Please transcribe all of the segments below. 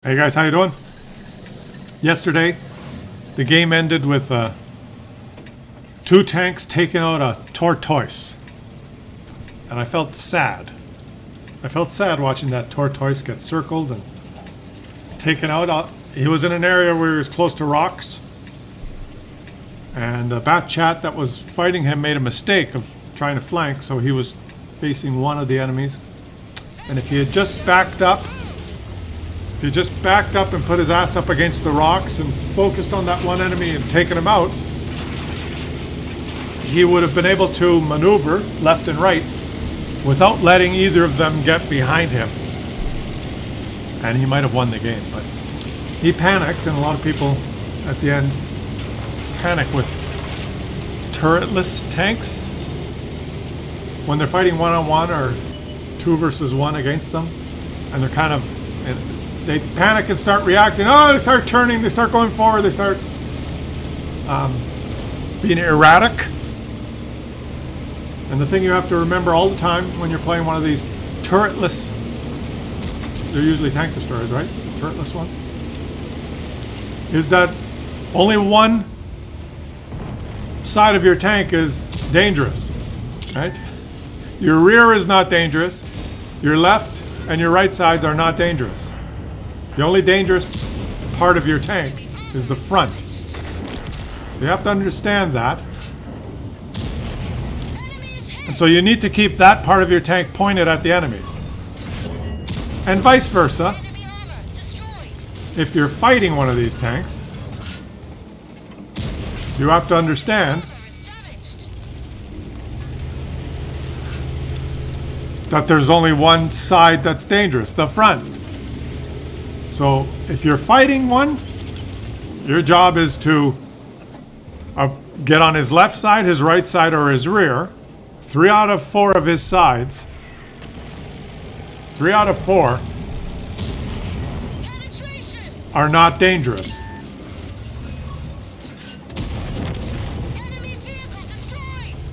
Hey guys, how you doing? Yesterday, the game ended with two tanks taking out a tortoise. And I felt sad. I felt sad watching that tortoise get circled and taken out. He was in an area where he was close to rocks. And the bat chat that was fighting him made a mistake of trying to flank, so he was facing one of the enemies. And if he had just backed up, and put his ass up against the rocks and focused on that one enemy and taken him out, he would have been able to maneuver left and right without letting either of them get behind him. And he might have won the game, but he panicked, and a lot of people at the end panic with turretless tanks when they're fighting one-on-one or 2 versus 1 against them, and they're kind of... They panic and start reacting. Oh, they start turning. They start going forward. They start being erratic. And the thing you have to remember all the time when you're playing one of these turretless... They're usually tank destroyers, right? The turretless ones. Is that only one side of your tank is dangerous, right? Your rear is not dangerous. Your left and your right sides are not dangerous. The only dangerous part of your tank is the front. You have to understand that. And so you need to keep that part of your tank pointed at the enemies. And vice versa. If you're fighting one of these tanks, you have to understand that there's only one side that's dangerous, the front. So if you're fighting one, your job is to get on his left side, his right side, or his rear. 3 out of 4 of his sides. 3 out of 4 are not dangerous.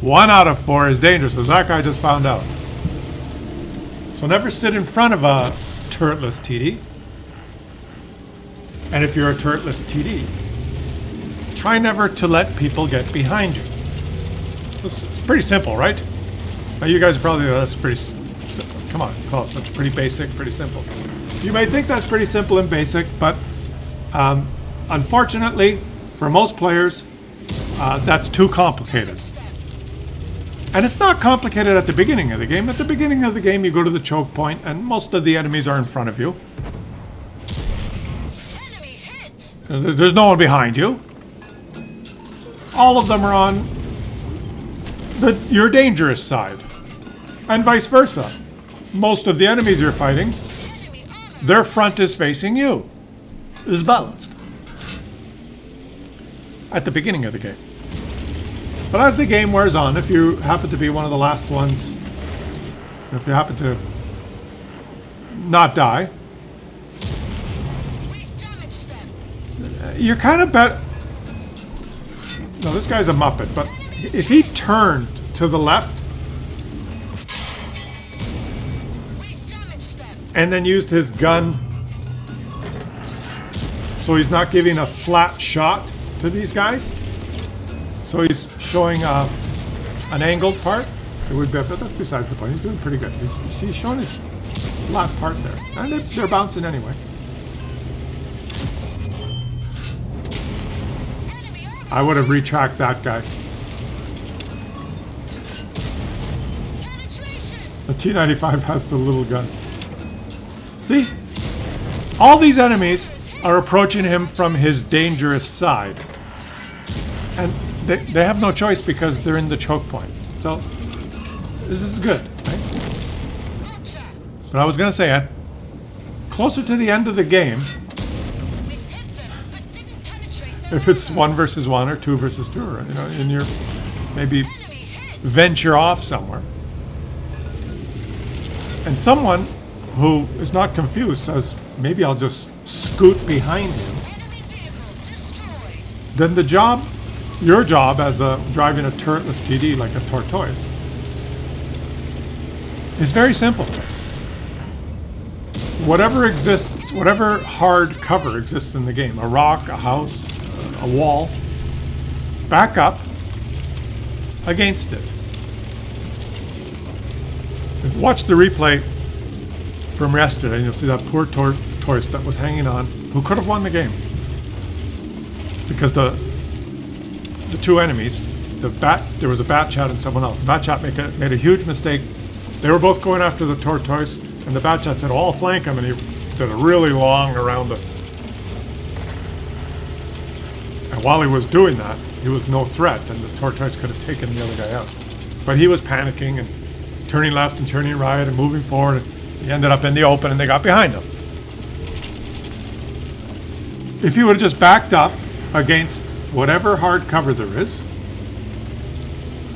One out of 4 is dangerous, as that guy just found out. So never sit in front of a turretless TD. And if you're a turretless TD, try never to let people get behind you. It's pretty simple, right? Now you guys are probably, that's pretty... Come on, Claus, that's pretty basic, pretty simple. You may think that's pretty simple and basic, but unfortunately, for most players, that's too complicated. And it's not complicated at the beginning of the game. At the beginning of the game, you go to the choke point, and most of the enemies are in front of you. There's no one behind you. All of them are on your dangerous side. And vice versa. Most of the enemies you're fighting, their front is facing you. It's balanced. At the beginning of the game. But as the game wears on, if you happen to be one of the last ones, if you happen to not die, you're kind of bet... No, this guy's a Muppet, but if he turned to the left and then used his gun so he's not giving a flat shot to these guys, so he's showing an angled part, it would be, but that's besides the point. He's doing pretty good. He's showing his flat part there, and they're bouncing anyway. I would have retracked that guy. The T-95 has the little gun. See? All these enemies are approaching him from his dangerous side. And they have no choice because they're in the choke point. So, this is good, right? But I was going to say, closer to the end of the game, if it's 1 versus 1 or 2 versus 2, or, you know, and you're maybe venture off somewhere, and someone who is not confused says, maybe I'll just scoot behind him, then your job as driving a turretless TD like a tortoise is very simple. whatever exists, whatever hard cover exists in the game, a rock, a house, a wall, back up against it. Watch the replay from yesterday and you'll see that poor tortoise that was hanging on, who could have won the game. Because the two enemies, there was a bat chat and someone else. The bat chat made a huge mistake. They were both going after the tortoise, and the bat chat said, "Oh, I'll flank him," and he did a really long around the. And while he was doing that, he was no threat, and the tortoise could have taken the other guy out. But he was panicking and turning left and turning right and moving forward. And he ended up in the open, and they got behind him. If you would have just backed up against whatever hard cover there is,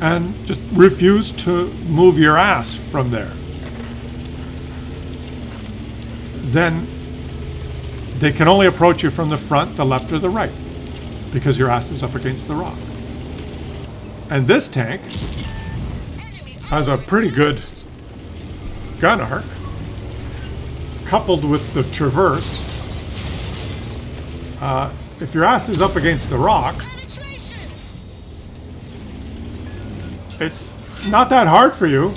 and just refuse to move your ass from there, then they can only approach you from the front, the left, or the right, because your ass is up against the rock. And this tank has a pretty good gun arc, coupled with the traverse. If your ass is up against the rock, it's not that hard for you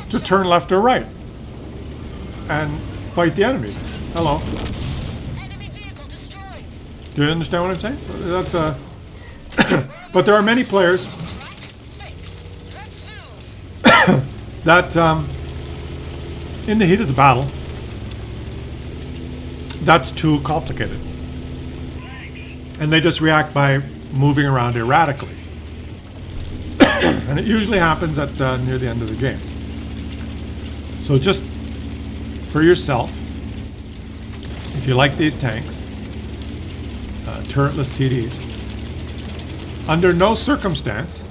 to turn left or right and fight the enemies. Hello. Enemy vehicle destroyed. Do you understand what I'm saying? So that's but there are many players that, in the heat of the battle, that's too complicated. And they just react by moving around erratically. And it usually happens at near the end of the game. So just for yourself, if you like these tanks, turretless TDs, under no circumstance...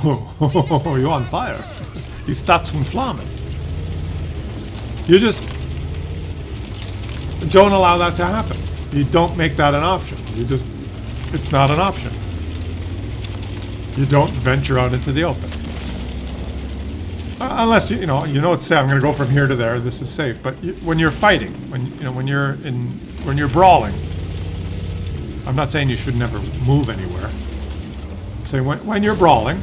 Oh, you're on fire. You start some flaming. You just don't allow that to happen. You don't make that an option. It's not an option. You don't venture out into the open. Unless you know it's safe. I'm going to go from here to there. This is safe. But when you're fighting, when you're brawling, I'm not saying you should never move anywhere. I'm saying when you're brawling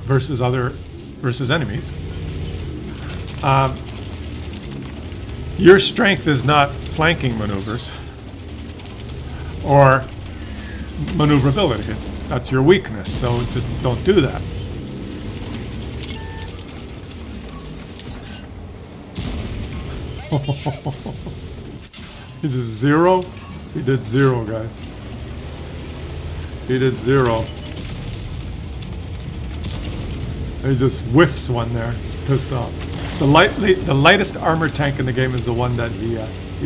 versus enemies, your strength is not flanking maneuvers or maneuverability. That's your weakness. So just don't do that. He did zero. He did zero, guys. He did zero. He just whiffs one there. He's pissed off. The lightest armored tank in the game is the one that he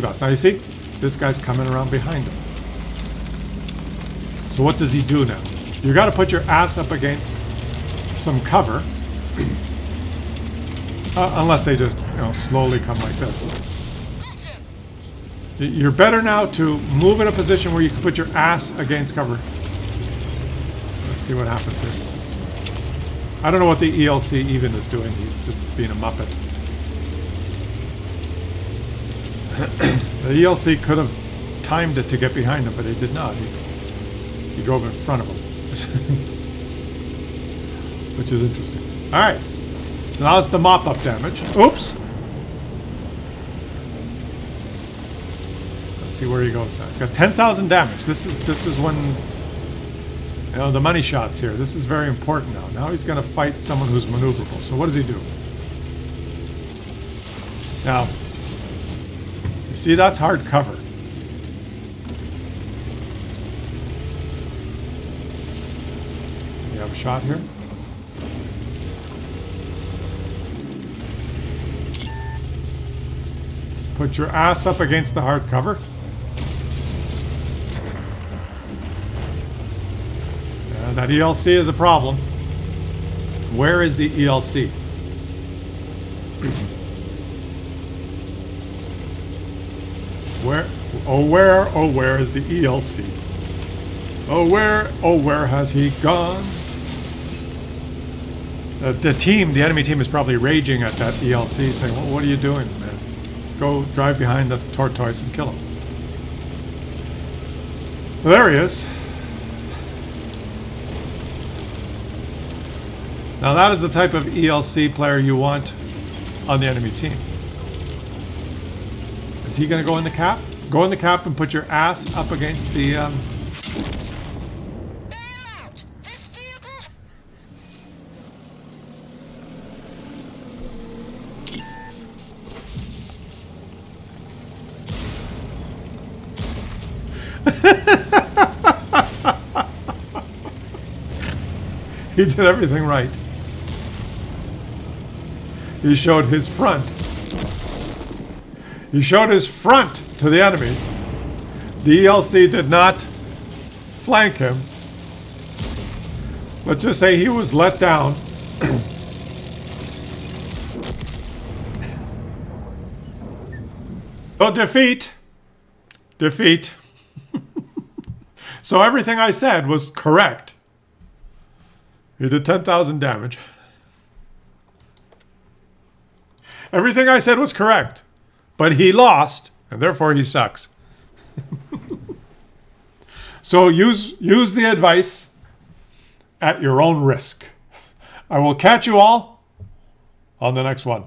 got. Now you see, this guy's coming around behind him. So what does he do now? You got to put your ass up against some cover. Unless they just, slowly come like this. You're better now to move in a position where you can put your ass against cover. Let's see what happens here. I don't know what the ELC even is doing. He's just being a muppet. The ELC could have timed it to get behind him, but he did not. He drove in front of him. Which is interesting. Alright. So now it's the mop-up damage. Oops! Let's see where he goes now. He's got 10,000 damage. This is when... the money shot's here. This is very important now. Now he's going to fight someone who's maneuverable. So what does he do? Now, you see that's hard cover. You have a shot here? Put your ass up against the hard cover. That ELC is a problem. Where is the ELC? Where is the ELC? Where has he gone? The enemy team is probably raging at that ELC saying, well, what are you doing, man? Go drive behind the tortoise and kill him. There he is. Now that is the type of ELC player you want on the enemy team. Is he going to go in the cap? Go in the cap and put your ass up against the... Bail out! This vehicle... He did everything right. He showed his front. He showed his front to the enemies. The ELC did not flank him. Let's just say he was let down. So defeat. Defeat. So everything I said was correct. He did 10,000 damage. Everything I said was correct. But he lost, and therefore he sucks. So use the advice at your own risk. I will catch you all on the next one.